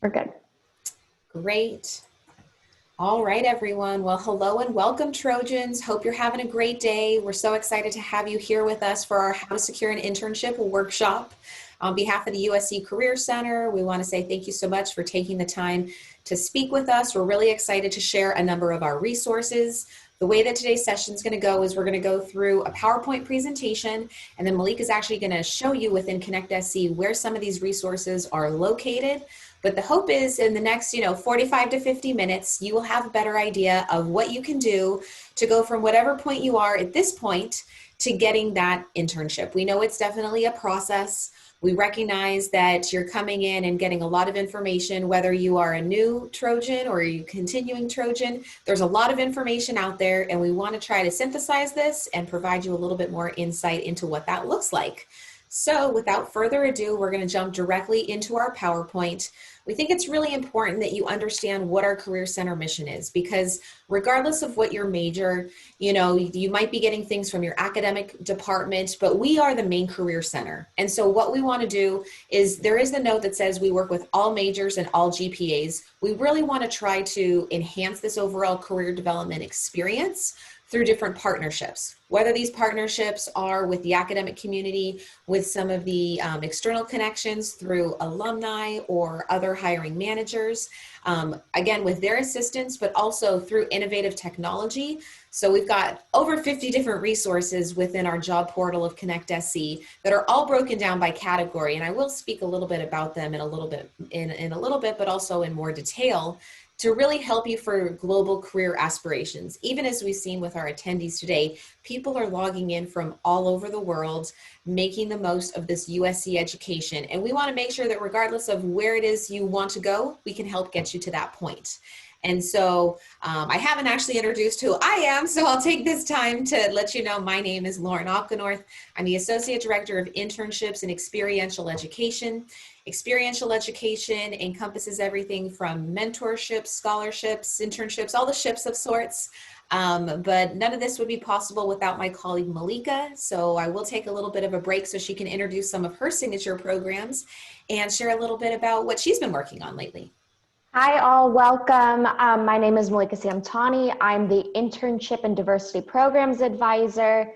We're good. Great. All right, everyone. Well, hello and welcome, Trojans. Hope you're having a great day. We're so excited to have you here with us for our How to Secure an Internship workshop. On behalf of the USC Career Center, we want to say thank you so much for taking the time to speak with us. We're really excited to share a number of our resources. The way that today's session is going to go is we're going to go through a PowerPoint presentation, and then Malik is actually going to show you within ConnectSC where some of these resources are located. But the hope is in the next, 45 to 50 minutes, you will have a better idea of what you can do to go from whatever point you are at this point to getting that internship. We know it's definitely a process. We recognize that you're coming in and getting a lot of information, whether you are a new Trojan or you continuing Trojan. There's a lot of information out there, and we want to try to synthesize this and provide you a little bit more insight into what that looks like. So without further ado, we're going to jump directly into our PowerPoint. We think it's really important that you understand what our Career Center mission is, because regardless of what your major, you might be getting things from your academic department, but we are the main Career Center. And so what we want to do is there is the note that says we work with all majors and all GPAs. We really want to try to enhance this overall career development experience through different partnerships, whether these partnerships are with the academic community, with some of the external connections through alumni or other hiring managers, again, with their assistance, but also through innovative technology. So we've got over 50 different resources within our job portal of ConnectSC that are all broken down by category. And I will speak a little bit about them in a little bit, but also in more detail, to really help you for global career aspirations. Even as we've seen with our attendees today, people are logging in from all over the world, making the most of this USC education. And we want to make sure that regardless of where it is you want to go, we can help get you to that point. And so I haven't actually introduced who I am, so I'll take this time to let you know my name is Lauren Opgenorth. I'm the Associate Director of Internships and Experiential Education. Experiential education encompasses everything from mentorships, scholarships, internships, all the ships of sorts. But none of this would be possible without my colleague Malika. So I will take a little bit of a break so she can introduce some of her signature programs and share a little bit about what she's been working on lately. Hi, all. Welcome. My name is Malika Samtani. I'm the Internship and Diversity Programs Advisor.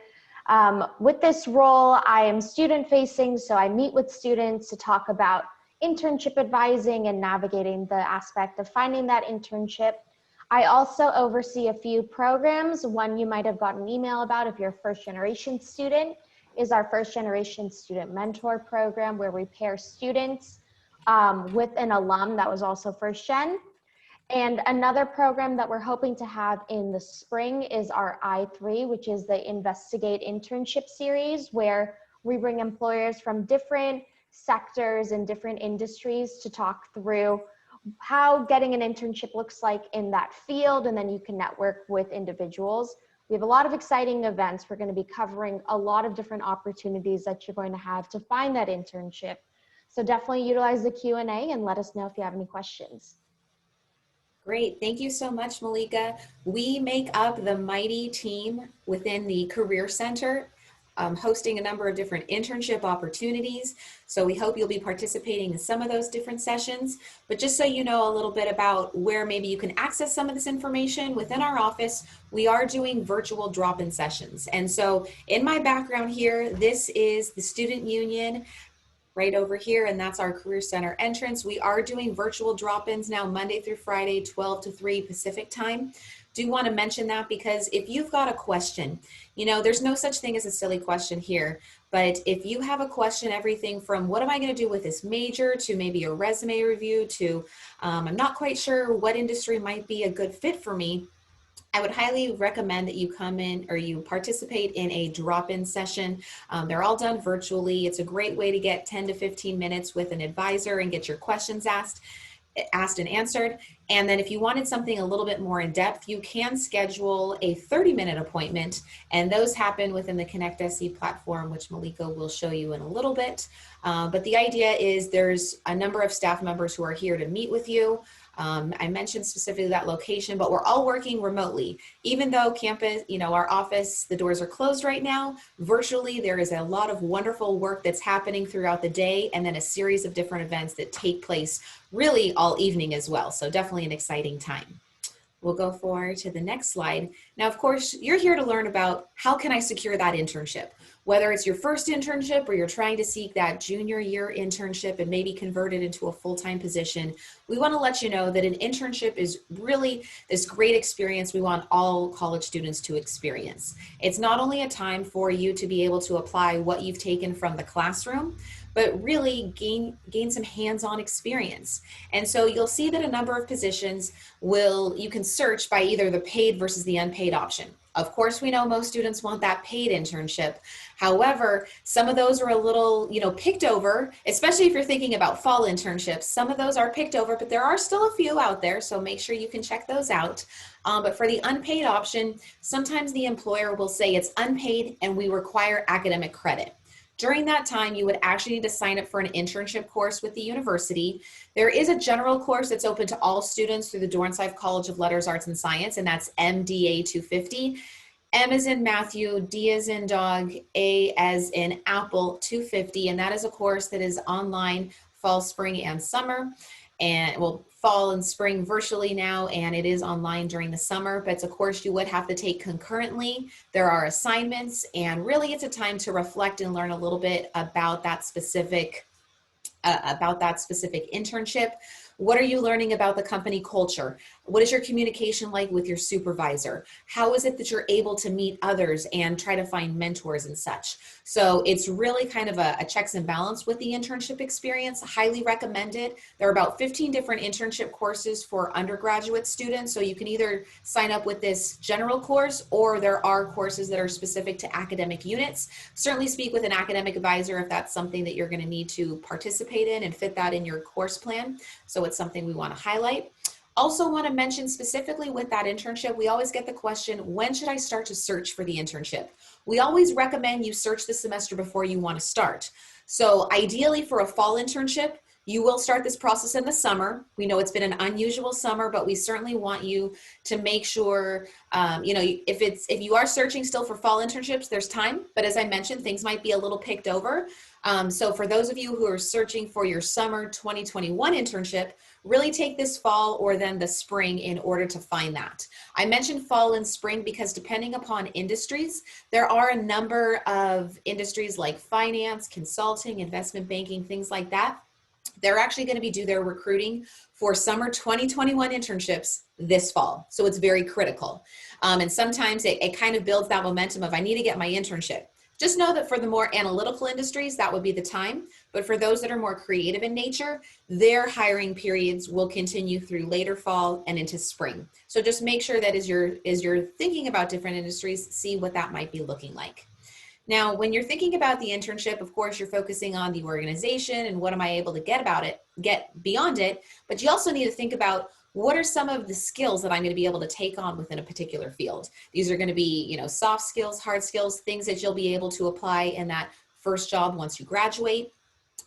With this role, I am student-facing, so I meet with students to talk about internship advising and navigating the aspect of finding that internship. I also oversee a few programs. One you might have gotten an email about if you're a first-generation student is our first-generation student mentor program, where we pair students with an alum that was also first gen. And another program that we're hoping to have in the spring is our I3, which is the Investigate Internship series, where we bring employers from different sectors and different industries to talk through how getting an internship looks like in that field, and then you can network with individuals. We have a lot of exciting events. We're going to be covering a lot of different opportunities that you're going to have to find that internship. So definitely utilize the Q&A and let us know if you have any questions. Great. Thank you so much, Malika. We make up the mighty team within the Career Center, hosting a number of different internship opportunities. So we hope you'll be participating in some of those different sessions. But just so you know a little bit about where maybe you can access some of this information within our office, we are doing virtual drop-in sessions. And so in my background here, this is the Student Union right over here, and that's our Career Center entrance. We are doing virtual drop-ins now Monday through Friday, 12 to 3 Pacific time. Do want to mention that because if you've got a question, there's no such thing as a silly question here, but if you have a question, everything from what am I going to do with this major to maybe a resume review to I'm not quite sure what industry might be a good fit for me, I would highly recommend that you come in or you participate in a drop-in session. They're all done virtually. It's a great way to get 10 to 15 minutes with an advisor and get your questions asked and answered. And then if you wanted something a little bit more in depth, you can schedule a 30-minute appointment, and those happen within the ConnectSC platform, which Malika will show you in a little bit. But the idea is there's a number of staff members who are here to meet with you. I mentioned specifically that location, but we're all working remotely. Even though campus, our office, the doors are closed right now, virtually there is a lot of wonderful work that's happening throughout the day, and then a series of different events that take place really all evening as well. So definitely an exciting time. We'll go forward to the next slide. Now, of course, you're here to learn about how can I secure that internship? Whether it's your first internship or you're trying to seek that junior year internship and maybe convert it into a full-time position, we want to let you know that an internship is really this great experience we want all college students to experience. It's not only a time for you to be able to apply what you've taken from the classroom, but really gain some hands-on experience. And so you'll see that a number of positions you can search by either the paid versus the unpaid option. Of course, we know most students want that paid internship. However, some of those are a little, picked over, especially if you're thinking about fall internships. Some of those are picked over, but there are still a few out there, so make sure you can check those out. But for the unpaid option, sometimes the employer will say it's unpaid and we require academic credit. During that time, you would actually need to sign up for an internship course with the university. There is a general course that's open to all students through the Dornsife College of Letters, Arts, and Science, and that's MDA 250. M as in Matthew, D as in dog, A as in apple 250, and that is a course that is online fall, spring, and summer. And fall and spring virtually now, and it is online during the summer, but it's a course you would have to take concurrently. There are assignments, and really it's a time to reflect and learn a little bit about that specific internship. What are you learning about the company culture? What is your communication like with your supervisor? How is it that you're able to meet others and try to find mentors and such? So it's really kind of a checks and balance with the internship experience. Highly recommended. There are about 15 different internship courses for undergraduate students. So you can either sign up with this general course, or there are courses that are specific to academic units. Certainly speak with an academic advisor if that's something that you're going to need to participate in and fit that in your course plan. So it's something we want to highlight. Also want to mention specifically with that internship, we always get the question, when should I start to search for the internship? We always recommend you search the semester before you want to start. So ideally for a fall internship, you will start this process in the summer. We know it's been an unusual summer, but we certainly want you to make sure, if you are searching still for fall internships, there's time. But as I mentioned, things might be a little picked over. So for those of you who are searching for your summer 2021 internship, really take this fall or then the spring in order to find that. I mentioned fall and spring because depending upon industries, there are a number of industries like finance, consulting, investment banking, things like that. They're actually going to do their recruiting for summer 2021 internships this fall. So it's very critical. And sometimes it kind of builds that momentum of I need to get my internship. Just know that for the more analytical industries, that would be the time. But for those that are more creative in nature, their hiring periods will continue through later fall and into spring. So just make sure that as you're thinking about different industries, see what that might be looking like. Now, when you're thinking about the internship, of course, you're focusing on the organization and what am I able to get beyond it, but you also need to think about what are some of the skills that I'm going to be able to take on within a particular field. These are going to be, soft skills, hard skills, things that you'll be able to apply in that first job once you graduate.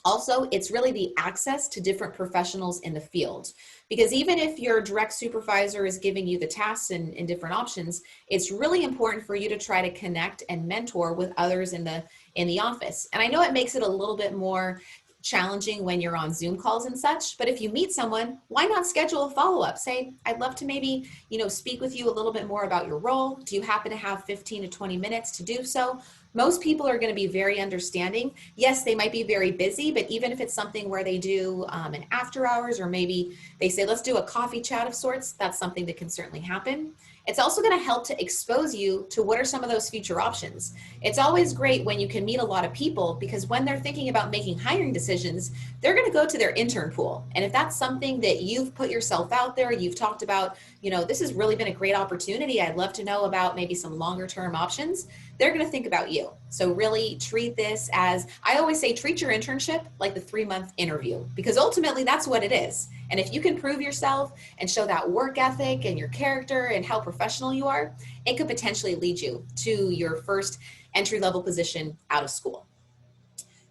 Also, it's really the access to different professionals in the field. Because even if your direct supervisor is giving you the tasks and different options, it's really important for you to try to connect and mentor with others in the office. And I know it makes it a little bit more challenging when you're on Zoom calls and such, but if you meet someone, why not schedule a follow-up? Say, I'd love to maybe, speak with you a little bit more about your role. Do you happen to have 15 to 20 minutes to do so? Most people are going to be very understanding. Yes, they might be very busy, but even if it's something where they do an after hours, or maybe they say, let's do a coffee chat of sorts, that's something that can certainly happen. It's also going to help to expose you to what are some of those future options. It's always great when you can meet a lot of people, because when they're thinking about making hiring decisions, they're going to go to their intern pool. And if that's something that you've put yourself out there, you've talked about, this has really been a great opportunity, I'd love to know about maybe some longer term options, they're going to think about you. So really treat this as, I always say, treat your internship like the 3-month interview, because ultimately that's what it is. And if you can prove yourself and show that work ethic and your character and how professional you are, it could potentially lead you to your first entry-level position out of school.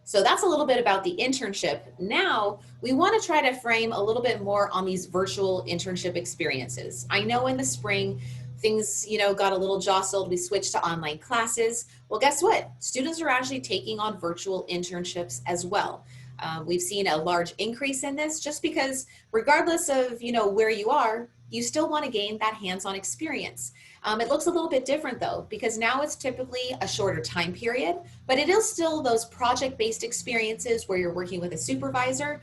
So that's a little bit about the internship. Now we want to try to frame a little bit more on these virtual internship experiences. I know in the spring, things, got a little jostled. We switched to online classes. Well, guess what? Students are actually taking on virtual internships as well. We've seen a large increase in this just because regardless of, where you are, you still want to gain that hands-on experience. It looks a little bit different though, because now it's typically a shorter time period, but it is still those project-based experiences where you're working with a supervisor.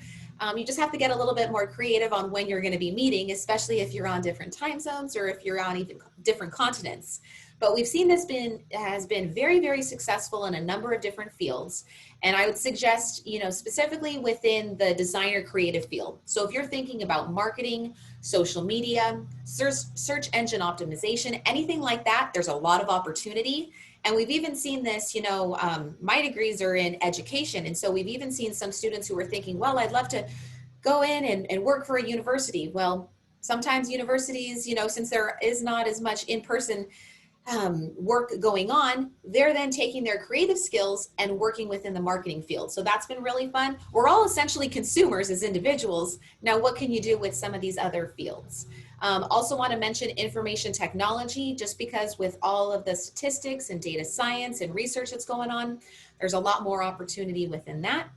You just have to get a little bit more creative on when you're going to be meeting, especially if you're on different time zones or if you're on even different continents. But we've seen this has been very, very successful in a number of different fields. And I would suggest, specifically within the designer creative field. So if you're thinking about marketing, social media, search engine optimization, anything like that, there's a lot of opportunity. And we've even seen this, my degrees are in education. And so we've even seen some students who are thinking, well, I'd love to go in and work for a university. Well, sometimes universities, since there is not as much in-person work going on, they're then taking their creative skills and working within the marketing field. So that's been really fun. We're all essentially consumers as individuals. Now, what can you do with some of these other fields? Also want to mention information technology, just because with all of the statistics and data science and research that's going on, there's a lot more opportunity within that.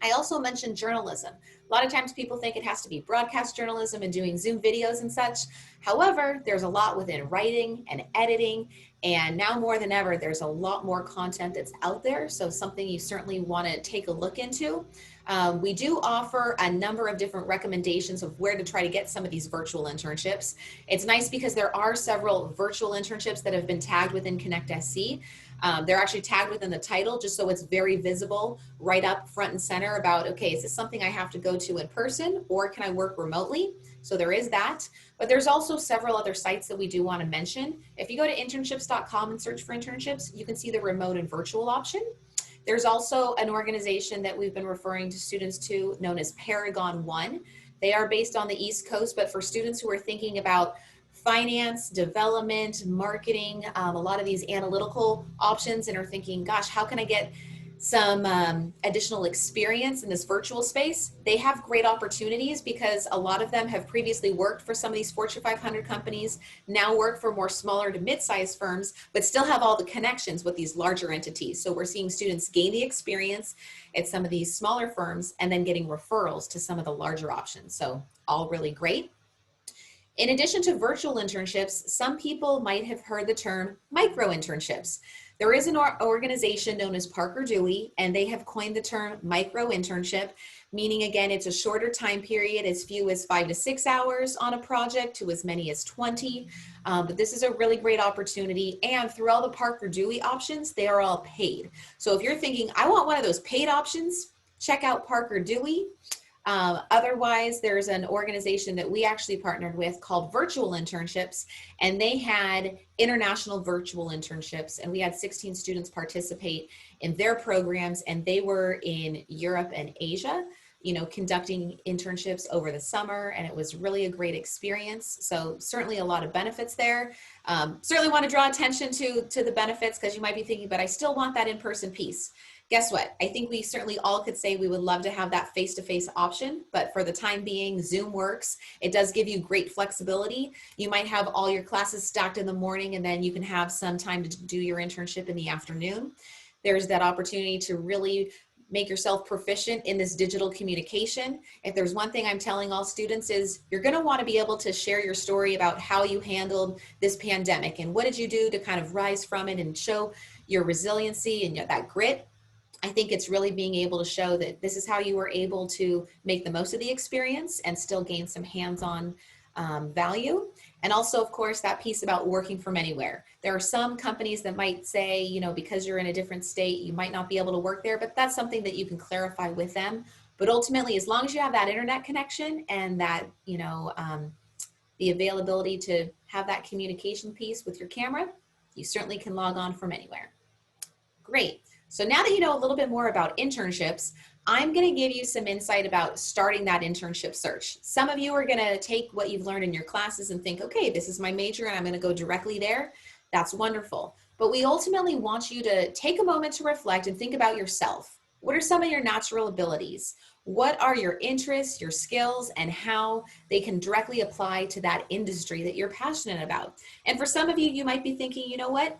I also mentioned journalism. A lot of times people think it has to be broadcast journalism and doing Zoom videos and such. However, there's a lot within writing and editing, and now more than ever, there's a lot more content that's out there, so something you certainly want to take a look into. We do offer a number of different recommendations of where to try to get some of these virtual internships. It's nice because there are several virtual internships that have been tagged within Connect SC. They're actually tagged within the title just so it's very visible right up front and center about, okay, is this something I have to go to in person or can I work remotely? So there is that, but there's also several other sites that we do want to mention. If you go to internships.com and search for internships, you can see the remote and virtual option. There's also an organization that we've been referring to students to known as Paragon One. They are based on the East Coast, but for students who are thinking about finance, development, marketing, a lot of these analytical options and are thinking, gosh, how can I get some additional experience in this virtual space? They have great opportunities because a lot of them have previously worked for some of these Fortune 500 companies, now work for more smaller to mid-sized firms, but still have all the connections with these larger entities. So we're seeing students gain the experience at some of these smaller firms and then getting referrals to some of the larger options. So all really great. In addition to virtual internships, some people might have heard the term micro internships. There is an organization known as Parker Dewey, and they have coined the term micro internship, meaning again, it's a shorter time period, as few as 5 to 6 hours on a project to as many as 20. But this is a really great opportunity. And through all the Parker Dewey options, they are all paid. So if you're thinking, I want one of those paid options, check out Parker Dewey. Otherwise, there's an organization that we actually partnered with called Virtual Internships, and they had international virtual internships, and we had 16 students participate in their programs, and they were in Europe and Asia, conducting internships over the summer, and it was really a great experience. So certainly a lot of benefits there. Certainly want to draw attention to the benefits, because you might be thinking, but I still want that in-person piece. Guess what? I think we certainly all could say we would love to have that face-to-face option, but for the time being, Zoom works. It does give you great flexibility. You might have all your classes stacked in the morning, and then you can have some time to do your internship in the afternoon. There's that opportunity to really make yourself proficient in this digital communication. If there's one thing I'm telling all students is you're going to want to be able to share your story about how you handled this pandemic and what did you do to kind of rise from it and show your resiliency and that grit. I think it's really being able to show that this is how you were able to make the most of the experience and still gain some hands-on value. And also, of course, that piece about working from anywhere. There are some companies that might say, because you're in a different state, you might not be able to work there, but that's something that you can clarify with them. But ultimately, as long as you have that internet connection and that, the availability to have that communication piece with your camera, you certainly can log on from anywhere. Great. So now that you know a little bit more about internships, I'm going to give you some insight about starting that internship search. Some of you are going to take what you've learned in your classes and think, okay, this is my major and I'm going to go directly there. That's wonderful. But we ultimately want you to take a moment to reflect and think about yourself. What are some of your natural abilities? What are your interests, your skills, and how they can directly apply to that industry that you're passionate about? And for some of you, you might be thinking, you know what?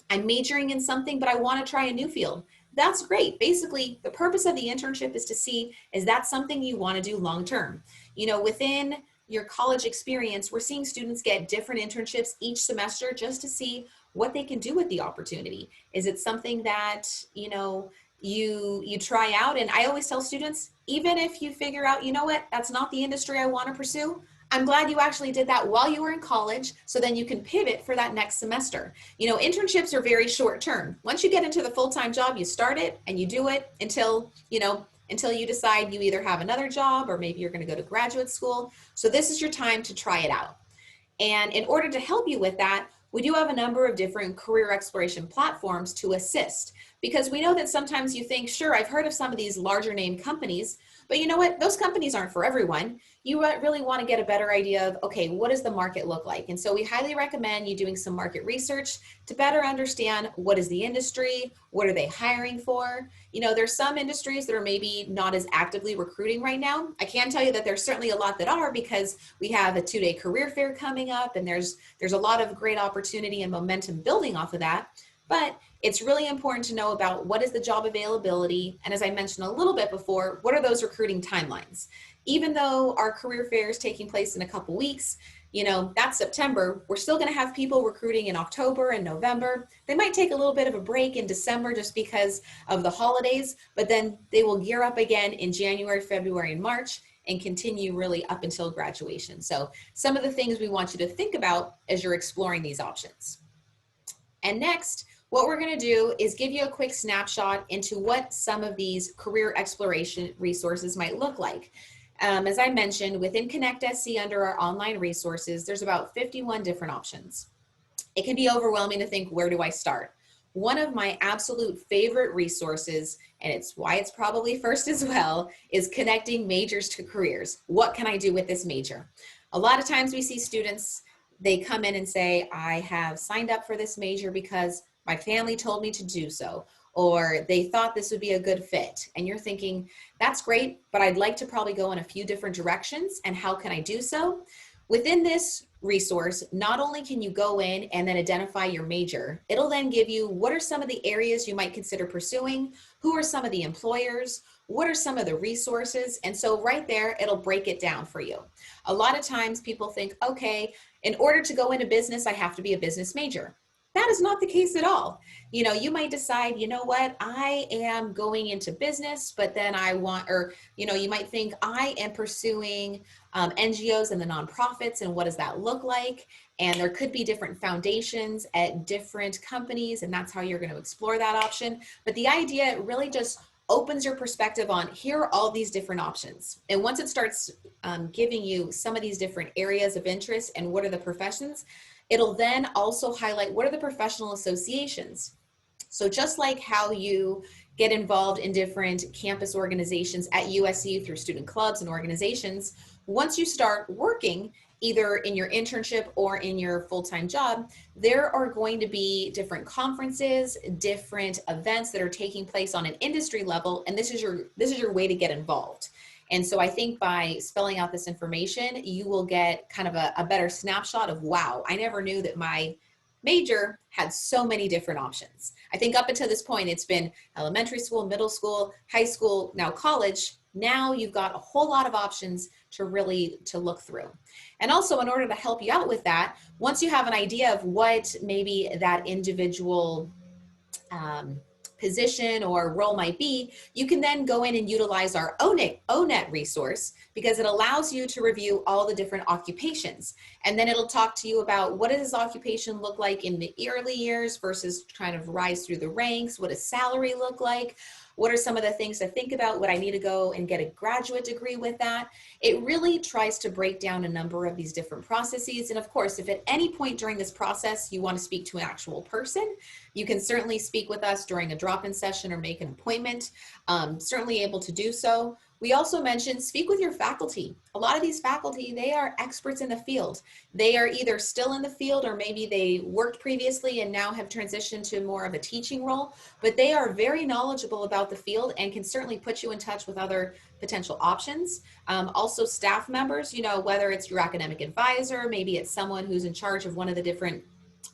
I'm majoring in something, but I want to try a new field. That's great. Basically, the purpose of the internship is to see, is that something you want to do long term? You know, within your college experience, we're seeing students get different internships each semester just to see what they can do with the opportunity. Is it something that, you know, you try out? And I always tell students, even if you figure out, you know what, that's not the industry I want to pursue, I'm glad you actually did that while you were in college, so then you can pivot for that next semester. You know, internships are very short term. Once you get into the full-time job, you start it and you do it until, you know, until you decide you either have another job or maybe you're going to go to graduate school. So this is your time to try it out. And in order to help you with that, we do have a number of different career exploration platforms to assist, because we know that sometimes you think, sure, I've heard of some of these larger name companies, but you know what? Those companies aren't for everyone. You really want to get a better idea of, okay, what does the market look like? And so we highly recommend you doing some market research to better understand what is the industry, what are they hiring for? You know, there's some industries that are maybe not as actively recruiting right now. I can tell you that there's certainly a lot that are, because we have a 2-day career fair coming up, and there's a lot of great opportunity and momentum building off of that. But it's really important to know about what is the job availability. And as I mentioned a little bit before, what are those recruiting timelines? Even though our career fair is taking place in a couple weeks, you know, that's September, we're still going to have people recruiting in October and November. They might take a little bit of a break in December just because of the holidays, but then they will gear up again in January, February, and March, and continue really up until graduation. So some of the things we want you to think about as you're exploring these options. And next, what we're going to do is give you a quick snapshot into what some of these career exploration resources might look like. As I mentioned, within Connect SC under our online resources, there's about 51 different options. It can be overwhelming to think, where do I start? One of my absolute favorite resources, and it's why it's probably first as well, is connecting majors to careers. What can I do with this major? A lot of times we see students, they come in and say, I have signed up for this major because my family told me to do so, or they thought this would be a good fit. And you're thinking, that's great, but I'd like to probably go in a few different directions, and how can I do so? Within this resource, not only can you go in and then identify your major, it'll then give you what are some of the areas you might consider pursuing, who are some of the employers, what are some of the resources, and so right there, it'll break it down for you. A lot of times people think, okay, in order to go into business, I have to be a business major. That is not the case at all. You know, you might decide, you know what, I am going into business, but then I want, or, you know, you might think I am pursuing NGOs and the nonprofits, and what does that look like? And there could be different foundations at different companies, and that's how you're going to explore that option. But the idea really just opens your perspective on, here are all these different options. And once it starts giving you some of these different areas of interest and what are the professions, it'll then also highlight what are the professional associations. So just like how you get involved in different campus organizations at USC through student clubs and organizations, once you start working, either in your internship or in your full-time job, there are going to be different conferences, different events that are taking place on an industry level, and this is your way to get involved. And so I think by spelling out this information, you will get kind of a better snapshot of, wow, I never knew that my major had so many different options. I think up until this point, it's been elementary school, middle school, high school, now college. Now you've got a whole lot of options to look through. And also, in order to help you out with that, once you have an idea of what maybe that individual position or role might be, you can then go in and utilize our ONET resource, because it allows you to review all the different occupations. And then it'll talk to you about what does this occupation look like in the early years versus trying to rise through the ranks. What does salary look like? What are some of the things to think about? Would I need to go and get a graduate degree with that? It really tries to break down a number of these different processes. And of course, if at any point during this process you want to speak to an actual person, you can certainly speak with us during a drop-in session or make an appointment. Certainly able to do so. We also mentioned speak with your faculty. A lot of these faculty, they are experts in the field. They are either still in the field or maybe they worked previously and now have transitioned to more of a teaching role, but they are very knowledgeable about the field and can certainly put you in touch with other potential options. Also staff members, you know, whether it's your academic advisor, maybe it's someone who's in charge of one of the different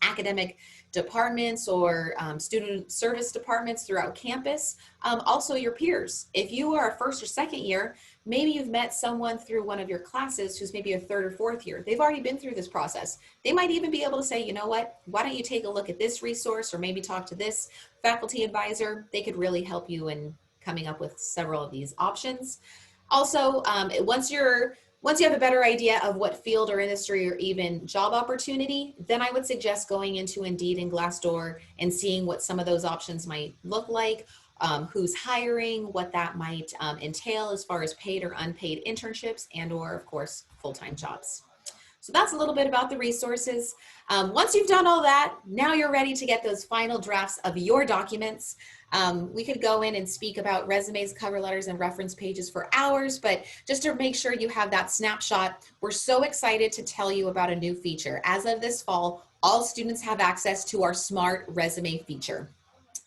academic departments or student service departments throughout campus. Also your peers. If you are a first or second year, maybe you've met someone through one of your classes who's maybe a third or fourth year. They've already been through this process. They might even be able to say, you know what, why don't you take a look at this resource or maybe talk to this faculty advisor. They could really help you in coming up with several of these options. Also, once you have a better idea of what field or industry or even job opportunity, then I would suggest going into Indeed and Glassdoor and seeing what some of those options might look like, who's hiring, what that might entail as far as paid or unpaid internships and or of course, full-time jobs. So that's a little bit about the resources. Once you've done all that, now you're ready to get those final drafts of your documents. We could go in and speak about resumes, cover letters, and reference pages for hours, but just to make sure you have that snapshot, we're so excited to tell you about a new feature. As of this fall, all students have access to our Smart Resume feature.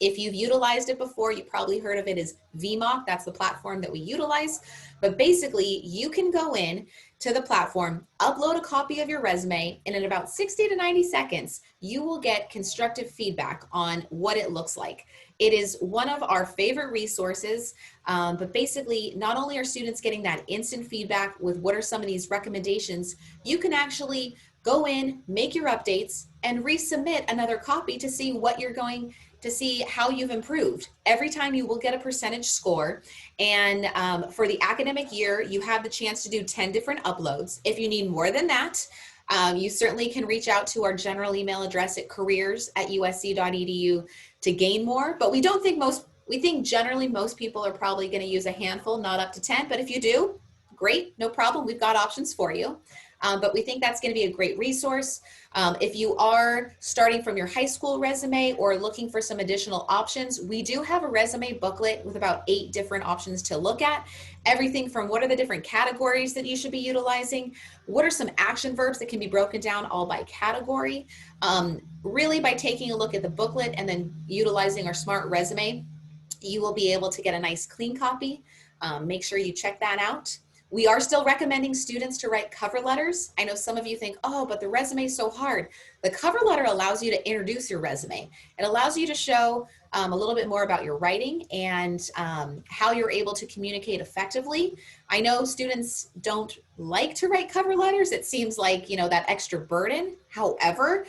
If you've utilized it before, you probably heard of it as VMock. That's the platform that we utilize. But basically, you can go in to the platform, upload a copy of your resume, and in about 60 to 90 seconds, you will get constructive feedback on what it looks like. It is one of our favorite resources, but basically, not only are students getting that instant feedback with what are some of these recommendations, you can actually go in, make your updates, and resubmit another copy to see what you're going to see how you've improved. Every time you will get a percentage score. And for the academic year, you have the chance to do 10 different uploads. If you need more than that, you certainly can reach out to our general email address at careers@usc.edu to gain more. But we think generally most people are probably going to use a handful, not up to 10. But if you do, great, no problem. We've got options for you. But we think that's going to be a great resource. If you are starting from your high school resume or looking for some additional options, we do have a resume booklet with about 8 different options to look at. Everything from what are the different categories that you should be utilizing, what are some action verbs that can be broken down all by category. Really by taking a look at the booklet and then utilizing our Smart Resume, you will be able to get a nice clean copy. Make sure you check that out. We are still recommending students to write cover letters. I know some of you think, oh, but the resume is so hard. The cover letter allows you to introduce your resume. It allows you to show a little bit more about your writing and how you're able to communicate effectively. I know students don't like to write cover letters. It seems like, you know, that extra burden. However,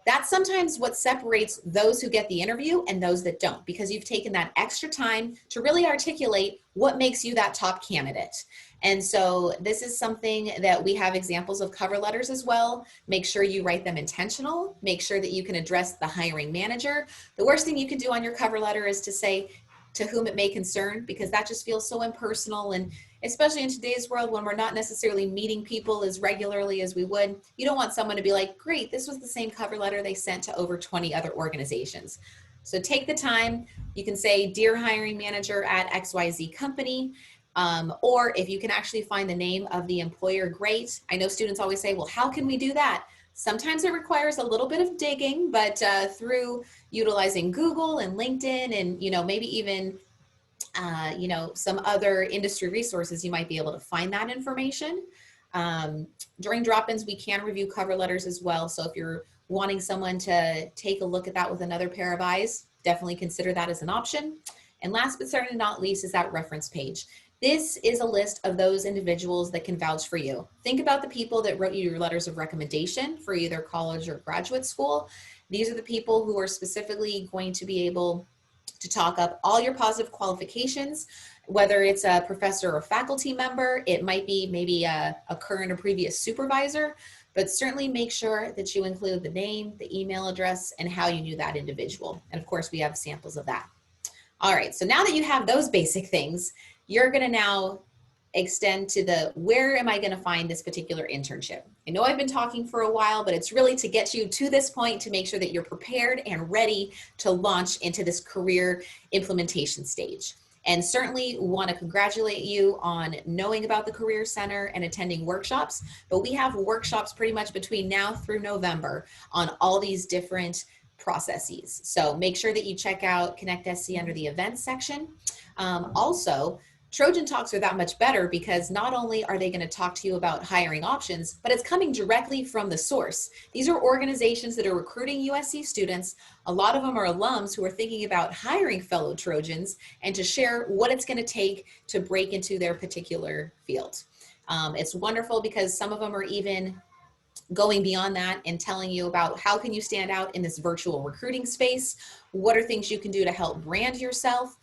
that's sometimes what separates those who get the interview and those that don't, because you've taken that extra time to really articulate what makes you that top candidate. And so this is something that we have examples of cover letters as well. Make sure you write them intentional. Make sure that you can address the hiring manager. The worst thing you can do on your cover letter is to say to whom it may concern, because that just feels so impersonal. And especially in today's world when we're not necessarily meeting people as regularly as we would, you don't want someone to be like, great, this was the same cover letter they sent to over 20 other organizations. So take the time. You can say, dear hiring manager at XYZ company. Or if you can actually find the name of the employer, great. I know students always say, well, how can we do that? Sometimes it requires a little bit of digging, but through utilizing Google and LinkedIn and, you know, maybe even, you know, some other industry resources, you might be able to find that information. During drop-ins, we can review cover letters as well. So if you're wanting someone to take a look at that with another pair of eyes, definitely consider that as an option. And last but certainly not least is that reference page. This is a list of those individuals that can vouch for you. Think about the people that wrote you your letters of recommendation for either college or graduate school. These are the people who are specifically going to be able to talk up all your positive qualifications, whether it's a professor or faculty member. It might be maybe a current or previous supervisor, but certainly make sure that you include the name, the email address, and how you knew that individual. And of course, we have samples of that. All right, so now that you have those basic things, you're gonna now extend to the, where am I gonna find this particular internship? I know I've been talking for a while, but it's really to get you to this point to make sure that you're prepared and ready to launch into this career implementation stage. and certainly want to congratulate you on knowing about the Career Center and attending workshops. But we have workshops pretty much between now through November on all these different processes. So make sure that you check out Connect SC under the events section. Also, Trojan Talks are that much better because not only are they going to talk to you about hiring options, but it's coming directly from the source. These are organizations that are recruiting USC students. A lot of them are alums who are thinking about hiring fellow Trojans and to share what it's going to take to break into their particular field. It's wonderful because some of them are even going beyond that and telling you about how can you stand out in this virtual recruiting space. What are things you can do to help brand yourself?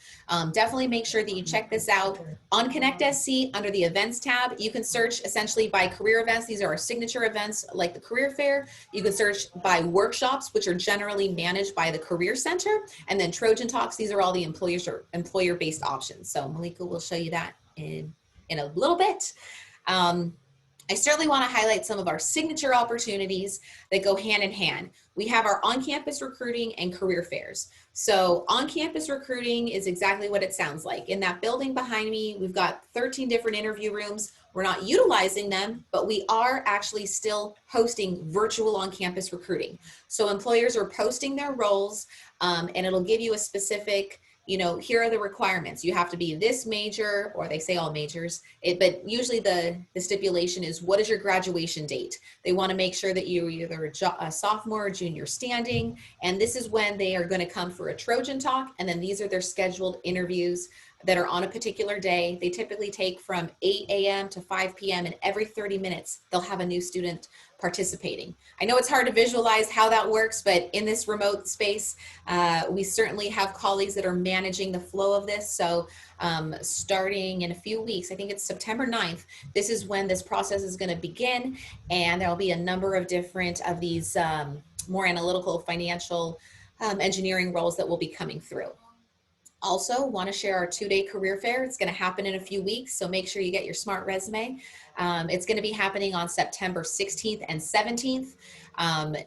Definitely make sure that you check this out on Connect SC under the events tab. You can search essentially by career events. These are our signature events like the career fair. You can search by workshops, which are generally managed by the Career Center, and then Trojan Talks. These are all the employer-based options. So Malika will show you that in a little bit. I certainly want to highlight some of our signature opportunities that go hand in hand. We have our on-campus recruiting and career fairs. So on-campus recruiting is exactly what it sounds like. In that building behind me, we've got 13 different interview rooms. We're not utilizing them, but we are actually still hosting virtual on-campus recruiting. So employers are posting their roles, and it'll give you a specific, here are the requirements. You have to be this major, or they say all majors, but usually the stipulation is what is your graduation date? They want to make sure that you're either a sophomore or junior standing, and this is when they are going to come for a Trojan Talk, and then these are their scheduled interviews that are on a particular day. They typically take from 8 a.m. to 5 p.m. and every 30 minutes, they'll have a new student participating. I know it's hard to visualize how that works, but in this remote space, we certainly have colleagues that are managing the flow of this. So starting in a few weeks, I think it's September 9th, this is when this process is going to begin. And there'll be a number of different of these more analytical, financial, engineering roles that will be coming through. Also want to share our 2-day career fair. It's going to happen in a few weeks, so make sure you get your smart resume. It's going to be happening on September 16th and 17th.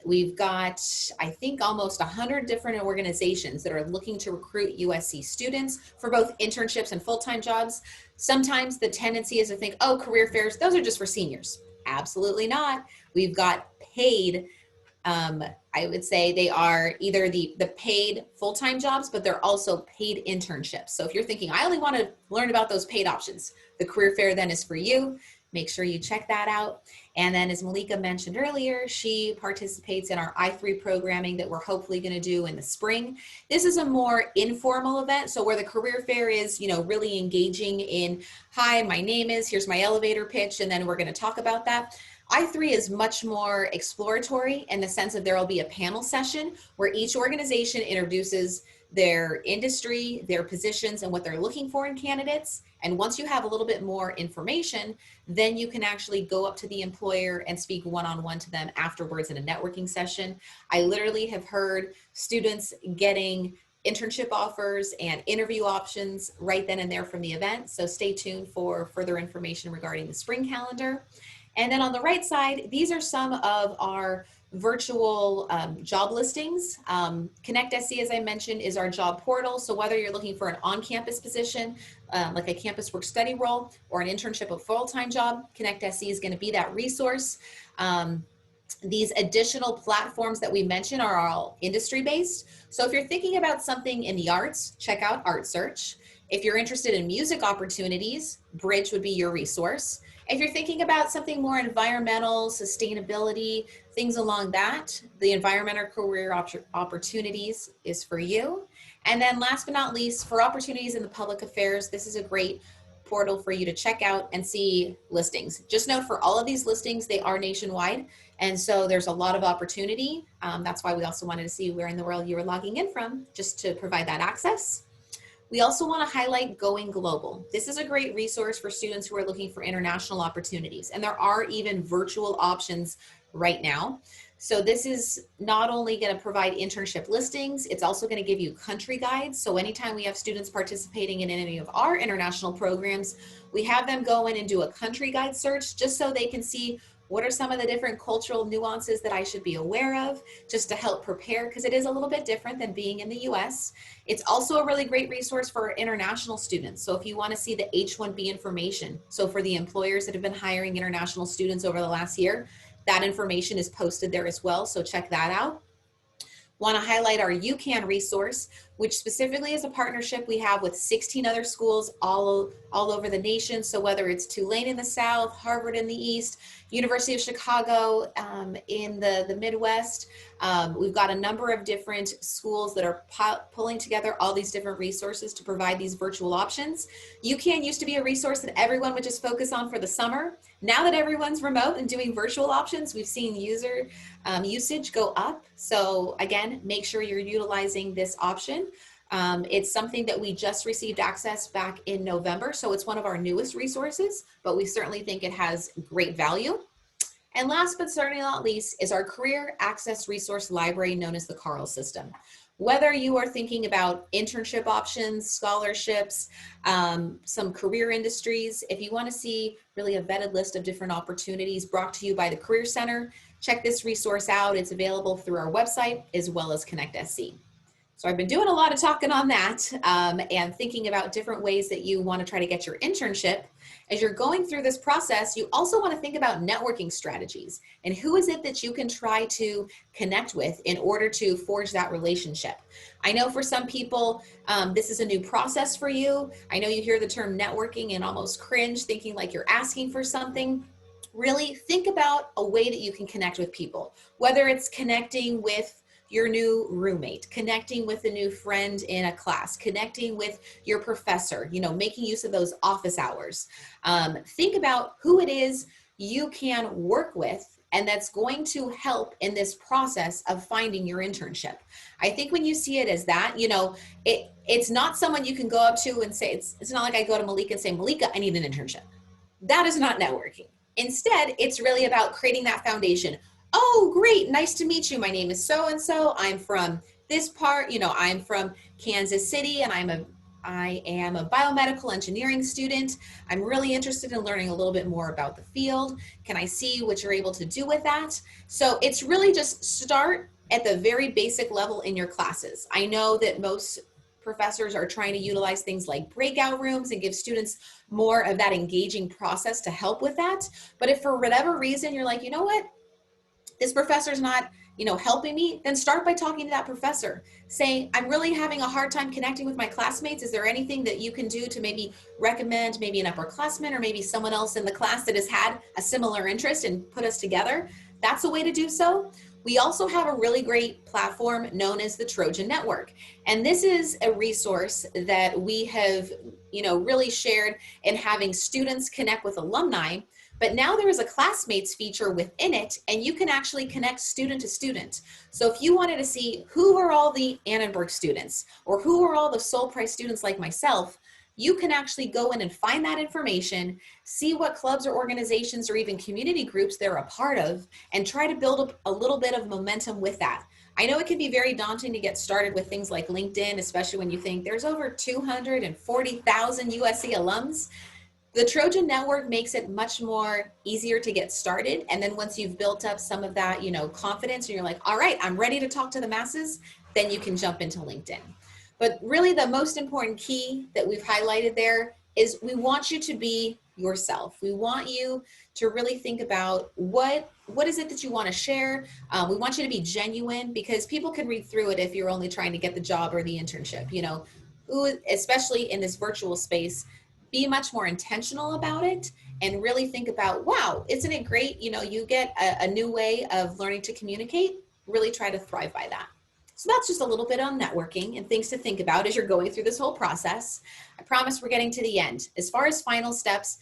We've got, I think, almost 100 different organizations that are looking to recruit USC students for both internships and full-time jobs. Sometimes the tendency is to think, oh, career fairs, those are just for seniors. Absolutely not. We've got paid, I would say they are either the paid full-time jobs, but they're also paid internships. So if you're thinking, I only want to learn about those paid options, the career fair then is for you. Make sure you check that out. And then as Malika mentioned earlier, she participates in our I3 programming that we're hopefully going to do in the spring. This is a more informal event. So where the career fair is, really engaging in, hi, my name is, here's my elevator pitch, and then we're going to talk about that. I3 is much more exploratory in the sense of there will be a panel session where each organization introduces their industry, their positions, and what they're looking for in candidates. And once you have a little bit more information, then you can actually go up to the employer and speak one-on-one to them afterwards in a networking session. I literally have heard students getting internship offers and interview options right then and there from the event. So stay tuned for further information regarding the spring calendar. And then on the right side, these are some of our virtual job listings. Connect SC, as I mentioned, is our job portal. So whether you're looking for an on-campus position, like a campus work study role, or an internship or full-time job, Connect SC is going to be that resource. These additional platforms that we mentioned are all industry-based. So if you're thinking about something in the arts, check out Art Search. If you're interested in music opportunities, Bridge would be your resource. If you're thinking about something more environmental, sustainability, things along that, the Environmental Career Opportunities is for you. And then last but not least, for opportunities in the public affairs, this is a great portal for you to check out and see listings. Just note for all of these listings, they are nationwide. And so there's a lot of opportunity. That's why we also wanted to see where in the world you were logging in from, just to provide that access. We also want to highlight Going Global. This is a great resource for students who are looking for international opportunities. And there are even virtual options right now. So this is not only going to provide internship listings, it's also going to give you country guides. So anytime we have students participating in any of our international programs, we have them go in and do a country guide search just so they can see What are some of the different cultural nuances that I should be aware of just to help prepare? Because it is a little bit different than being in the US. It's also a really great resource for international students. So if you want to see the H-1B information, so for the employers that have been hiring international students over the last year, that information is posted there as well. So check that out. Want to highlight our UCAN resource, which specifically is a partnership we have with 16 other schools all over the nation. So whether it's Tulane in the South, Harvard in the East, University of Chicago in the Midwest, we've got a number of different schools that are pulling together all these different resources to provide these virtual options. UCAN used to be a resource that everyone would just focus on for the summer. Now that everyone's remote and doing virtual options, we've seen usage go up. So again, make sure you're utilizing this option. It's something that we just received access back in November, so it's one of our newest resources, but we certainly think it has great value. And last but certainly not least is our Career Access Resource Library, known as the CARL system. Whether you are thinking about internship options, scholarships, some career industries, if you want to see really a vetted list of different opportunities brought to you by the Career Center, check this resource out. It's available through our website as well as ConnectSC. So I've been doing a lot of talking on that and thinking about different ways that you want to try to get your internship. As you're going through this process, you also want to think about networking strategies and who is it that you can try to connect with in order to forge that relationship. I know for some people, this is a new process for you. I know you hear the term networking and almost cringe, thinking like you're asking for something. Really think about a way that you can connect with people, whether it's connecting with your new roommate, connecting with a new friend in a class, connecting with your professor, making use of those office hours. Think about who it is you can work with and that's going to help in this process of finding your internship. I think when you see it as that, it's not someone you can go up to and say, it's not like I go to Malika and say, Malika, I need an internship. That is not networking. Instead, it's really about creating that foundation. Oh, great. Nice to meet you. My name is so-and-so. I'm from this part, I'm from Kansas City and I am a biomedical engineering student. I'm really interested in learning a little bit more about the field. Can I see what you're able to do with that? So it's really just start at the very basic level in your classes. I know that most professors are trying to utilize things like breakout rooms and give students more of that engaging process to help with that. But if for whatever reason you're like, you know what, this professor's not, helping me, then start by talking to that professor. Say, I'm really having a hard time connecting with my classmates. Is there anything that you can do to maybe recommend maybe an upperclassman or maybe someone else in the class that has had a similar interest and put us together? That's a way to do so. We also have a really great platform known as the Trojan Network. And this is a resource that we have, really shared in having students connect with alumni. But now there is a classmates feature within it, and you can actually connect student to student. So if you wanted to see who are all the Annenberg students or who are all the Sol Price students like myself, you can actually go in and find that information, see what clubs or organizations or even community groups they're a part of, and try to build up a little bit of momentum with that. I know it can be very daunting to get started with things like LinkedIn, especially when you think there's over 240,000 USC alums. The Trojan Network makes it much more easier to get started. And then once you've built up some of that, confidence and you're like, all right, I'm ready to talk to the masses, then you can jump into LinkedIn. But really the most important key that we've highlighted there is we want you to be yourself. We want you to really think about what is it that you want to share. We want you to be genuine because people can read through it if you're only trying to get the job or the internship, especially in this virtual space. Be much more intentional about it and really think about, wow, isn't it great? You get a new way of learning to communicate, really try to thrive by that. So that's just a little bit on networking and things to think about as you're going through this whole process. I promise we're getting to the end. As far as final steps,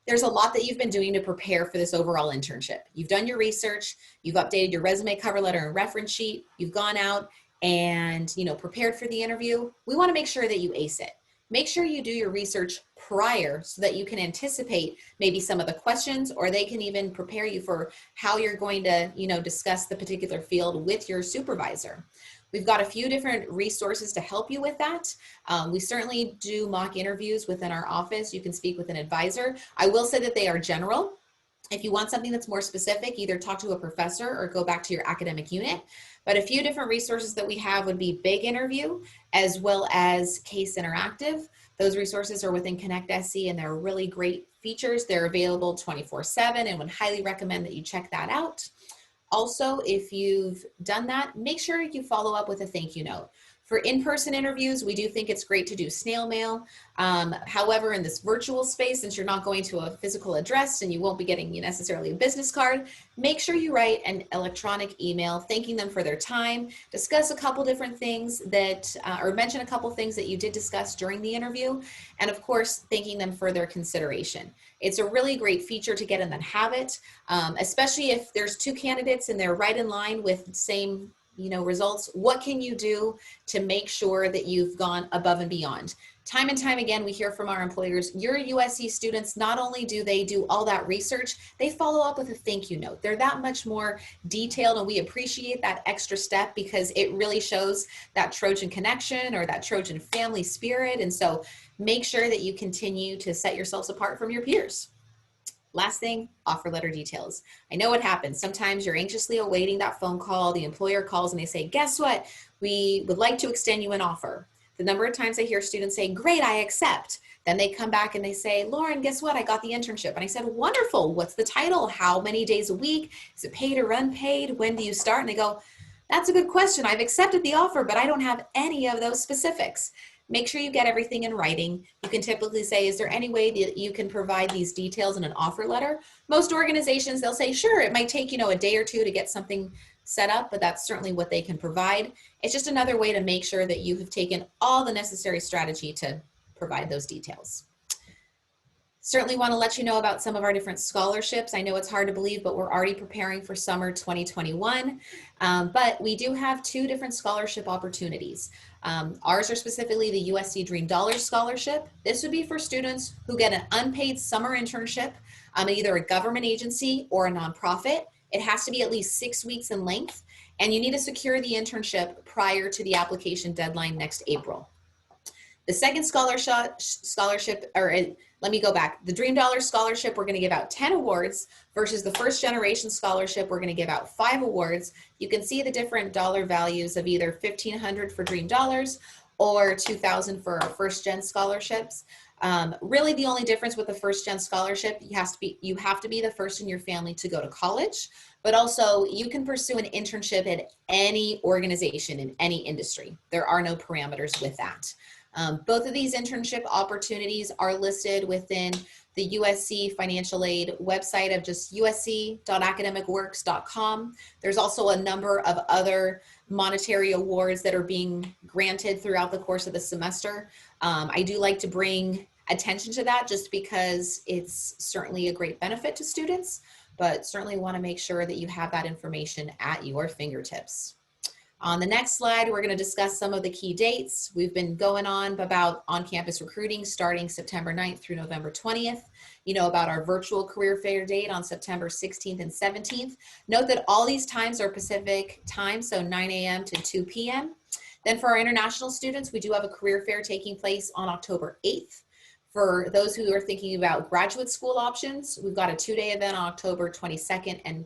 there's a lot that you've been doing to prepare for this overall internship. You've done your research, you've updated your resume, cover letter, and reference sheet. You've gone out and, prepared for the interview. We want to make sure that you ace it. Make sure you do your research prior so that you can anticipate maybe some of the questions, or they can even prepare you for how you're going to, discuss the particular field with your supervisor. We've got a few different resources to help you with that. We certainly do mock interviews within our office. You can speak with an advisor. I will say that they are general. If you want something that's more specific, either talk to a professor or go back to your academic unit. But a few different resources that we have would be Big Interview as well as Case Interactive. Those resources are within Connect SC and they're really great features. They're available 24/7 and would highly recommend that you check that out. Also, if you've done that, make sure you follow up with a thank you note. For in-person interviews, we do think it's great to do snail mail. However, in this virtual space, since you're not going to a physical address and you won't be getting necessarily a business card, make sure you write an electronic email thanking them for their time, discuss a couple different things that, or mention a couple things that you did discuss during the interview, and of course, thanking them for their consideration. It's a really great feature to get in that habit, especially if there's two candidates and they're right in line with the same results. What can you do to make sure that you've gone above and beyond? Time and time again, we hear from our employers, your USC students, not only do they do all that research, they follow up with a thank you note. They're that much more detailed, and we appreciate that extra step because it really shows that Trojan connection or that Trojan family spirit. And so make sure that you continue to set yourselves apart from your peers. Last thing, offer letter details. I know what happens. Sometimes you're anxiously awaiting that phone call. The employer calls and they say, guess what? We would like to extend you an offer. The number of times I hear students say, great, I accept. Then they come back and they say, Lauren, guess what? I got the internship. And I said, wonderful. What's the title? How many days a week? Is it paid or unpaid? When do you start? And they go, that's a good question. I've accepted the offer, but I don't have any of those specifics. Make sure you get everything in writing. You can typically say, is there any way that you can provide these details in an offer letter? Most organizations, they'll say, sure, it might take, a day or two to get something set up, but that's certainly what they can provide. It's just another way to make sure that you have taken all the necessary strategy to provide those details. Certainly want to let you know about some of our different scholarships. I know it's hard to believe, but we're already preparing for summer 2021. But we do have two different scholarship opportunities. Ours are specifically the USC Dream Dollars Scholarship. This would be for students who get an unpaid summer internship in either a government agency or a nonprofit. It has to be at least 6 weeks in length, and you need to secure the internship prior to the application deadline next April. The second scholarship, or let me go back. The Dream Dollars Scholarship, we're going to give out 10 awards versus the First Generation Scholarship, we're going to give out 5 awards. You can see the different dollar values of either $1,500 for Dream Dollars or $2,000 for our First Gen scholarships. Really, the only difference with the First Gen Scholarship, you have to be the first in your family to go to college, but also you can pursue an internship at any organization in any industry. There are no parameters with that. Both of these internship opportunities are listed within the USC financial aid website of just usc.academicworks.com. There's also a number of other monetary awards that are being granted throughout the course of the semester. I do like to bring attention to that just because it's certainly a great benefit to students, but certainly want to make sure that you have that information at your fingertips. On the next slide, we're going to discuss some of the key dates. We've been going on about on-campus recruiting starting September 9th through November 20th. You know about our virtual career fair date on September 16th and 17th. Note that all these times are Pacific time, so 9 a.m. to 2 p.m. Then for our international students, we do have a career fair taking place on October 8th. For those who are thinking about graduate school options, we've got a 2-day event on October 21st and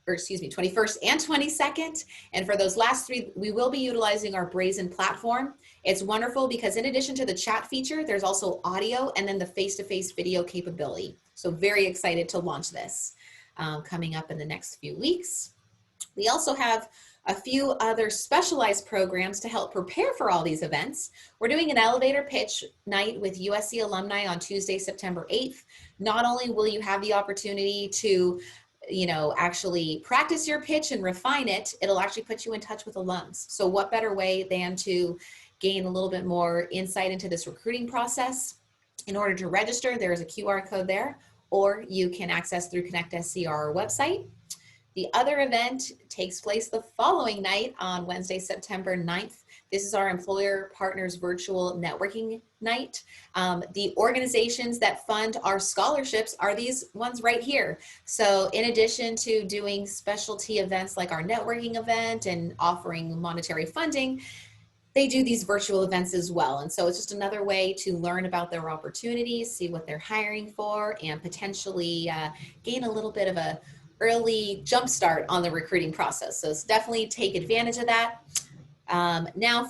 22nd. And for those last 3, we will be utilizing our Brazen platform. It's wonderful because in addition to the chat feature, there's also audio and then the face-to-face video capability. So very excited to launch this coming up in the next few weeks. We also have a few other specialized programs to help prepare for all these events. We're doing an elevator pitch night with USC alumni on Tuesday, September 8th. Not only will you have the opportunity to actually practice your pitch and refine it, it'll actually put you in touch with alums. So what better way than to gain a little bit more insight into this recruiting process? In order to register, there is a QR code there, or you can access through Connect SC, our website. The other event takes place the following night on Wednesday, September 9th. This is our Employer Partners Virtual Networking Night. The organizations that fund our scholarships are these ones right here. So in addition to doing specialty events like our networking event and offering monetary funding, they do these virtual events as well. And so it's just another way to learn about their opportunities, see what they're hiring for, and potentially gain a little bit of a early jump start on the recruiting process. So it's definitely take advantage of that. Now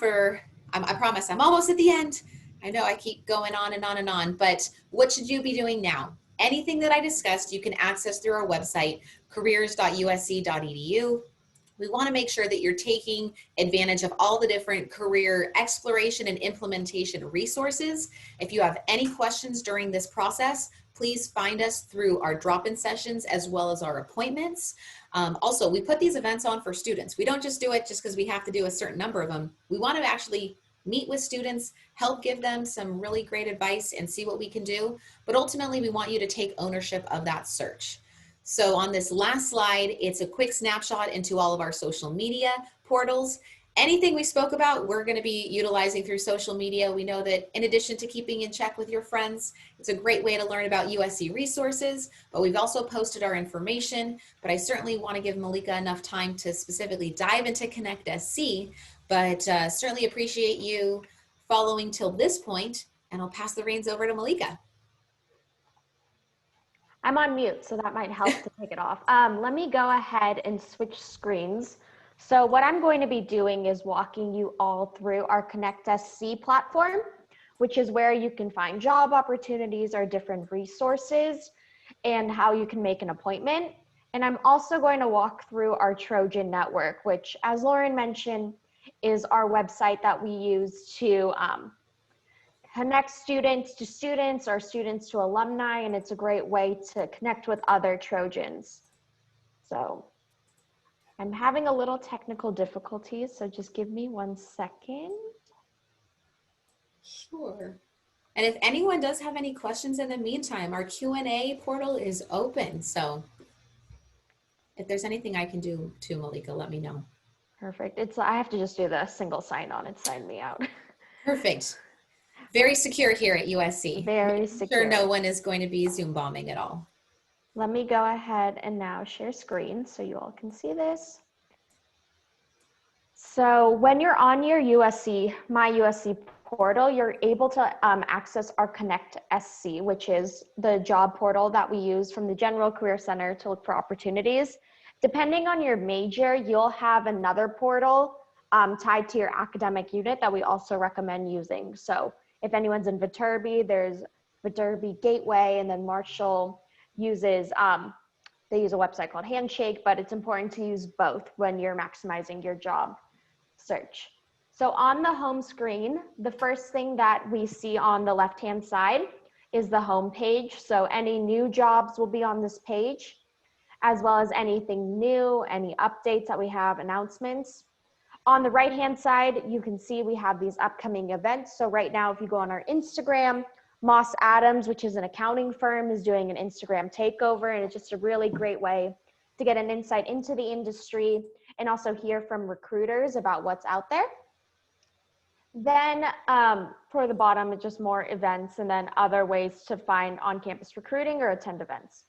I promise I'm almost at the end. I know I keep going on and on and on, but what should you be doing now? Anything that I discussed, you can access through our website, careers.usc.edu. We want to make sure that you're taking advantage of all the different career exploration and implementation resources. If you have any questions during this process, please find us through our drop-in sessions as well as our appointments. Also, we put these events on for students. We don't just do it just because we have to do a certain number of them. We want to actually meet with students, help give them some really great advice and see what we can do. But ultimately, we want you to take ownership of that search. So on this last slide, it's a quick snapshot into all of our social media portals. Anything we spoke about, we're going to be utilizing through social media. We know that in addition to keeping in check with your friends, it's a great way to learn about USC resources, but we've also posted our information. But I certainly want to give Malika enough time to specifically dive into Connect SC, but certainly appreciate you following till this point, and I'll pass the reins over to Malika. I'm on mute, so that might help to take it off. Let me go ahead and switch screens. So what I'm going to be doing is walking you all through our Connect SC platform, which is where you can find job opportunities or different resources and how you can make an appointment. And I'm also going to walk through our Trojan network, which, as Lauren mentioned, is our website that we use to connect students to students or students to alumni, and it's a great way to connect with other Trojans. So I'm having a little technical difficulties, so just give me 1 second. Sure. And if anyone does have any questions in the meantime, our Q&A portal is open. So if there's anything I can do too, Malika, let me know. Perfect. I have to just do the single sign on and sign me out. Perfect. Very secure here at USC. Very secure. Sure, no one is going to be Zoom bombing at all. Let me go ahead and now share screen so you all can see this. So when you're on your My USC portal, you're able to access our Connect SC, which is the job portal that we use from the General Career Center to look for opportunities. Depending on your major, you'll have another portal tied to your academic unit that we also recommend using. So if anyone's in Viterbi, there's Viterbi Gateway, and then Marshall uses, they use a website called Handshake, but it's important to use both when you're maximizing your job search. So on the home screen, the first thing that we see on the left-hand side is the home page. So any new jobs will be on this page, as well as anything new, any updates that we have, announcements. On the right-hand side, you can see we have these upcoming events. So right now, if you go on our Instagram, Moss Adams, which is an accounting firm, is doing an Instagram takeover, and it's just a really great way to get an insight into the industry and also hear from recruiters about what's out there. Then for the bottom, it's just more events and then other ways to find on-campus recruiting or attend events.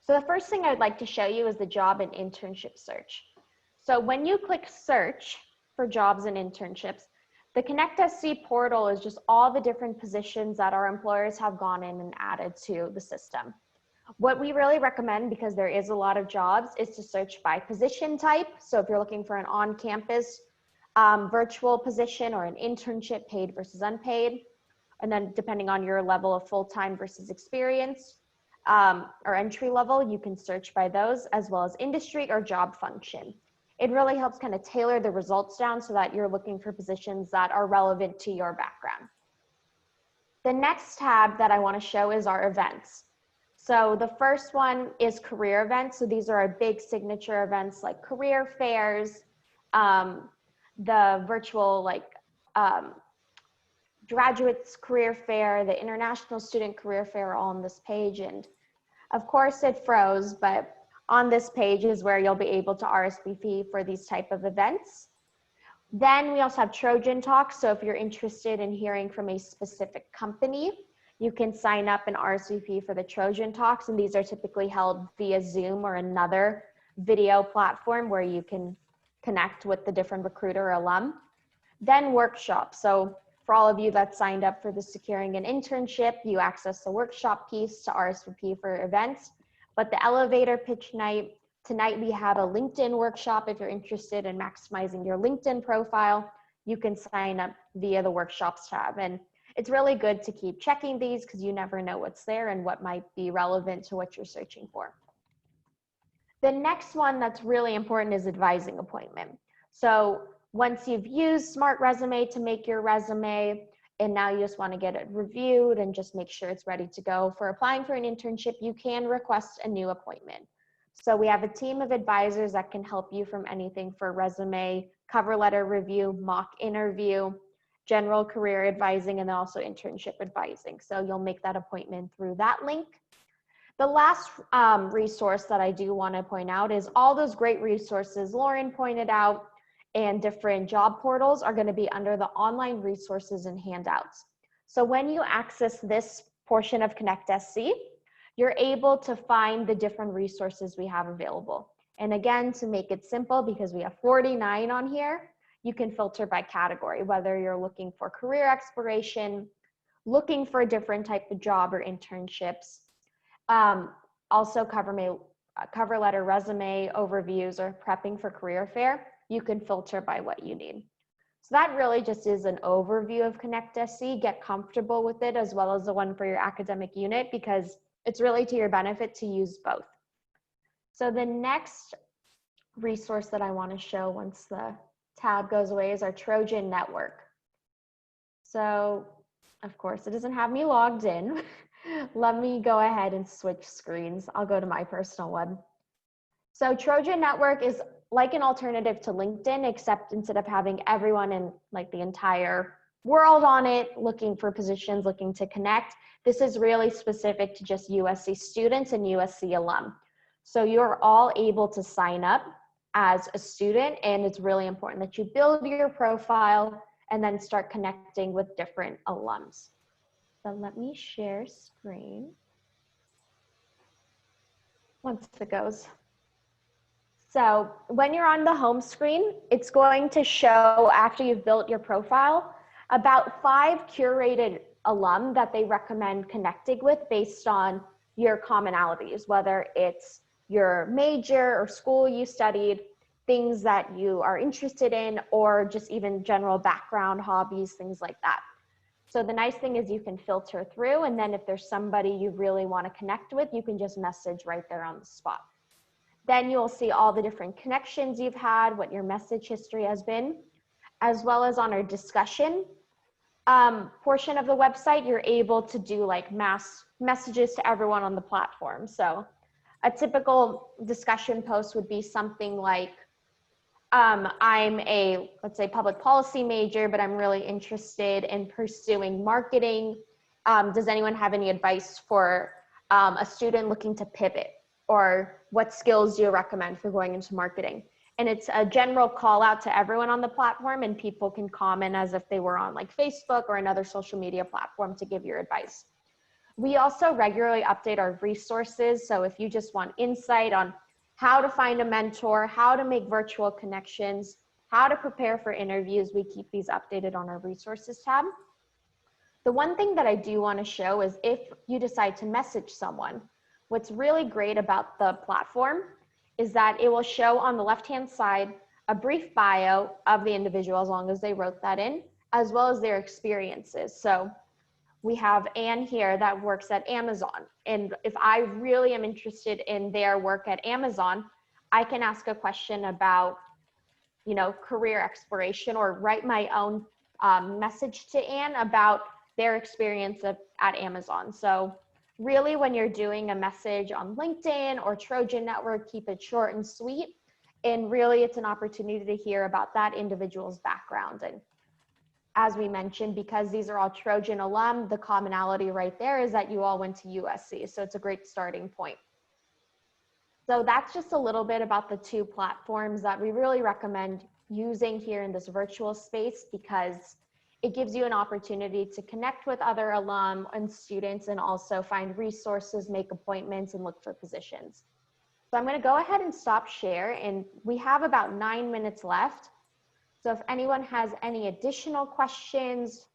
So the first thing I'd like to show you is the job and internship search. So when you click search for jobs and internships, the Connect SC portal is just all the different positions that our employers have gone in and added to the system. What we really recommend, because there is a lot of jobs, is to search by position type. So if you're looking for an on-campus virtual position or an internship, paid versus unpaid, and then depending on your level of full-time versus experience or entry level, you can search by those, as well as industry or job function. It really helps kind of tailor the results down so that you're looking for positions that are relevant to your background. The next tab that I want to show is our events. So the first one is career events. So these are our big signature events like career fairs, the virtual graduates career fair, the international student career fair, all on this page. And of course it froze, but on this page is where you'll be able to RSVP for these type of events. Then we also have Trojan Talks. So if you're interested in hearing from a specific company, you can sign up and RSVP for the Trojan Talks. And these are typically held via Zoom or another video platform where you can connect with the different recruiter or alum. Then workshops. So for all of you that signed up for the Securing an Internship, you access the workshop piece to RSVP for events. But the elevator pitch night, tonight we have a LinkedIn workshop. If you're interested in maximizing your LinkedIn profile, you can sign up via the workshops tab. And it's really good to keep checking these because you never know what's there and what might be relevant to what you're searching for. The next one that's really important is advising appointment. So once you've used Smart Resume to make your resume, and now you just want to get it reviewed and just make sure it's ready to go for applying for an internship, you can request a new appointment. So we have a team of advisors that can help you from anything for resume, cover letter review, mock interview, general career advising, and then also internship advising. So you'll make that appointment through that link. The last resource that I do want to point out is all those great resources Lauren pointed out and different job portals are going to be under the online resources and handouts. So when you access this portion of Connect SC, you're able to find the different resources we have available. And again, to make it simple, because we have 49 on here, you can filter by category, whether you're looking for career exploration, looking for a different type of job or internships, also cover letter, resume overviews, or prepping for career fair. You can filter by what you need. So that really just is an overview of Connect SC. Get comfortable with it as well as the one for your academic unit because it's really to your benefit to use both. So the next resource that I want to show once the tab goes away is our Trojan network. So of course it doesn't have me logged in. Let me go ahead and switch screens. I'll go to my personal one. So Trojan network is like an alternative to LinkedIn, except instead of having everyone in like the entire world on it, looking for positions, looking to connect, this is really specific to just USC students and USC alum. So you're all able to sign up as a student, and it's really important that you build your profile and then start connecting with different alums. So let me share screen. Once it goes. So when you're on the home screen, it's going to show, after you've built your profile, about 5 curated alum that they recommend connecting with based on your commonalities, whether it's your major or school you studied, things that you are interested in, or just even general background, hobbies, things like that. So the nice thing is you can filter through, and then if there's somebody you really want to connect with, you can just message right there on the spot. Then you'll see all the different connections you've had, what your message history has been, as well as on our discussion portion of the website, you're able to do like mass messages to everyone on the platform. So a typical discussion post would be something like, I'm a, let's say, public policy major, but I'm really interested in pursuing marketing. Does anyone have any advice for a student looking to pivot? Or what skills do you recommend for going into marketing? And it's a general call out to everyone on the platform, and people can comment as if they were on like Facebook or another social media platform to give your advice. We also regularly update our resources. So if you just want insight on how to find a mentor, how to make virtual connections, how to prepare for interviews, we keep these updated on our resources tab. The one thing that I do want to show is if you decide to message someone, what's really great about the platform is that it will show on the left-hand side a brief bio of the individual, as long as they wrote that in, as well as their experiences. So we have Anne here that works at Amazon. And if I really am interested in their work at Amazon, I can ask a question about, you know, career exploration, or write my own message to Anne about their experience at Amazon. So really, when you're doing a message on LinkedIn or Trojan Network, keep it short and sweet. And really, it's an opportunity to hear about that individual's background. And as we mentioned, because these are all Trojan alum, the commonality right there is that you all went to USC. So it's a great starting point. So that's just a little bit about the 2 platforms that we really recommend using here in this virtual space, because it gives you an opportunity to connect with other alum and students, and also find resources, make appointments, and look for positions. So I'm going to go ahead and stop share, and we have about 9 minutes left. So if anyone has any additional questions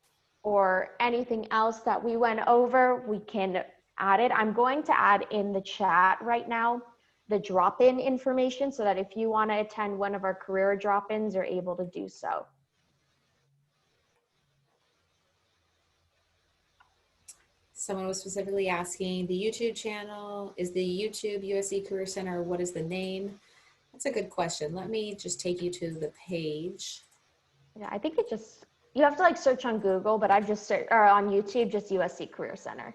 or anything else that we went over, we can add it. I'm going to add in the chat right now the drop-in information so that if you want to attend one of our career drop-ins, you're able to do so. Someone was specifically asking the YouTube channel, is the YouTube USC Career Center, what is the name? That's a good question. Let me just take you to the page. Yeah, I think you have to like search on Google, but I've just searched, or on YouTube, just USC Career Center.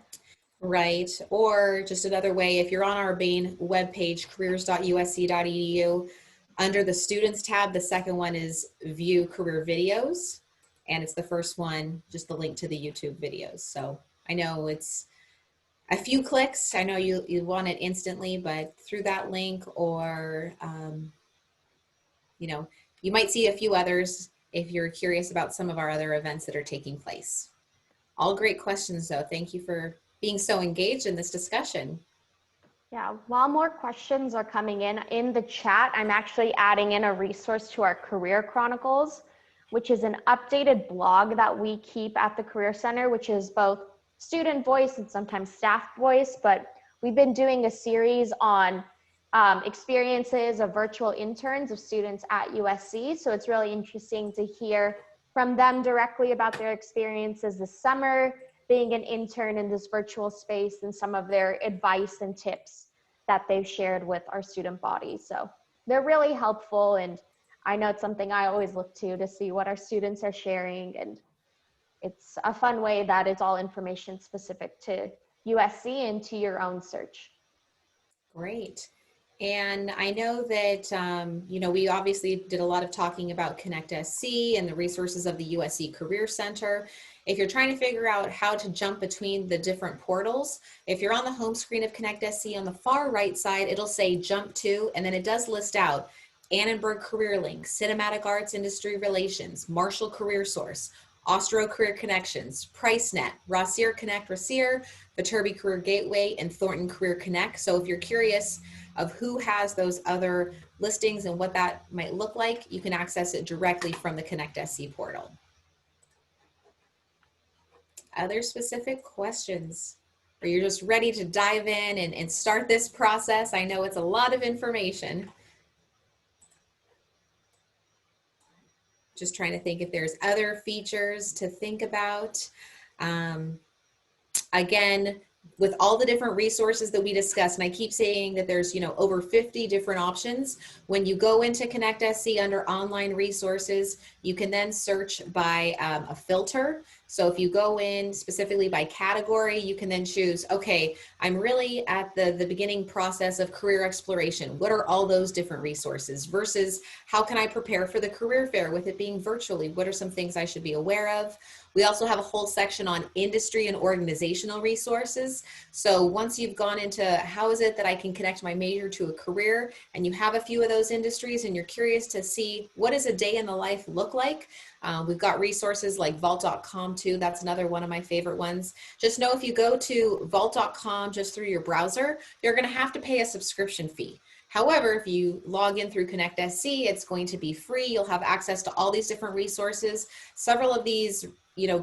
Right, or just another way, if you're on our main webpage, careers.usc.edu, under the students tab, the second one is view career videos, and it's the first one, just the link to the YouTube videos. So I know it's a few clicks. I know you want it instantly, but through that link, or you might see a few others if you're curious about some of our other events that are taking place. All great questions, though. Thank you for being so engaged in this discussion. Yeah, while more questions are coming in the chat, I'm actually adding in a resource to our Career Chronicles, which is an updated blog that we keep at the Career Center, which is both student voice and sometimes staff voice, but we've been doing a series on experiences of virtual interns of students at USC. So it's really interesting to hear from them directly about their experiences this summer, being an intern in this virtual space, and some of their advice and tips that they've shared with our student body. So they're really helpful, and I know it's something I always look to see what our students are sharing, and it's a fun way that it's all information specific to USC and to your own search. Great. And I know that, we obviously did a lot of talking about Connect SC and the resources of the USC Career Center. If you're trying to figure out how to jump between the different portals, if you're on the home screen of Connect SC on the far right side, it'll say jump to, and then it does list out Annenberg Career Link, Cinematic Arts Industry Relations, Marshall Career Source, Ostro Career Connections, PriceNet, Rossier Connect Rossier, Viterbi Career Gateway, and Thornton Career Connect. So if you're curious of who has those other listings and what that might look like, you can access it directly from the Connect SC portal. Other specific questions? Or you're just ready to dive in and start this process? I know it's a lot of information. Just trying to think if there's other features to think about. Again, with all the different resources that we discussed, and I keep saying that there's over 50 different options. When you go into Connect SC under online resources, you can then search by a filter. So if you go in specifically by category, you can then choose, okay, I'm really at the beginning process of career exploration. What are all those different resources versus how can I prepare for the career fair with it being virtually? What are some things I should be aware of? We also have a whole section on industry and organizational resources. So once you've gone into how is it that I can connect my major to a career, and you have a few of those industries and you're curious to see what does a day in the life look like, we've got resources like vault.com too. That's another one of my favorite ones. Just know if you go to vault.com just through your browser, you're going to have to pay a subscription fee. However, if you log in through Connect SC, it's going to be free. You'll have access to all these different resources. Several of these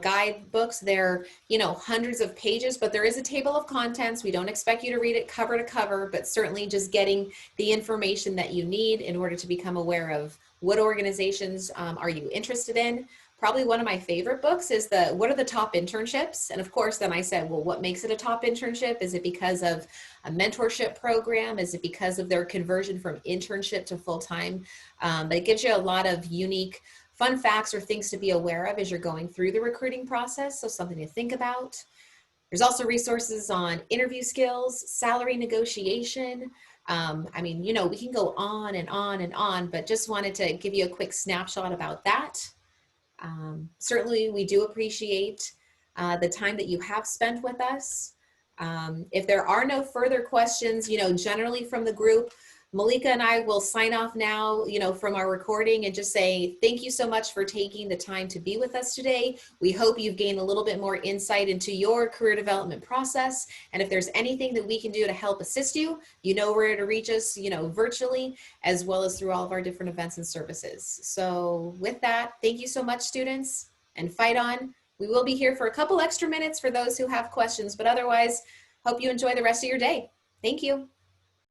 guidebooks, they're, hundreds of pages, but there is a table of contents. We don't expect you to read it cover to cover, but certainly just getting the information that you need in order to become aware of what organizations are you interested in. Probably one of my favorite books is what are the top internships? And of course, then I said, well, what makes it a top internship? Is it because of a mentorship program? Is it because of their conversion from internship to full-time? But it gives you a lot of unique fun facts or things to be aware of as you're going through the recruiting process. So something to think about. There's also resources on interview skills, salary negotiation. We can go on and on and on, but just wanted to give you a quick snapshot about that. Certainly, we do appreciate the time that you have spent with us. If there are no further questions, generally from the group, Malika and I will sign off now, from our recording and just say thank you so much for taking the time to be with us today. We hope you've gained a little bit more insight into your career development process. And if there's anything that we can do to help assist you, you know where to reach us, virtually, as well as through all of our different events and services. So with that, thank you so much, students, and fight on. We will be here for a couple extra minutes for those who have questions, but otherwise, hope you enjoy the rest of your day. Thank you.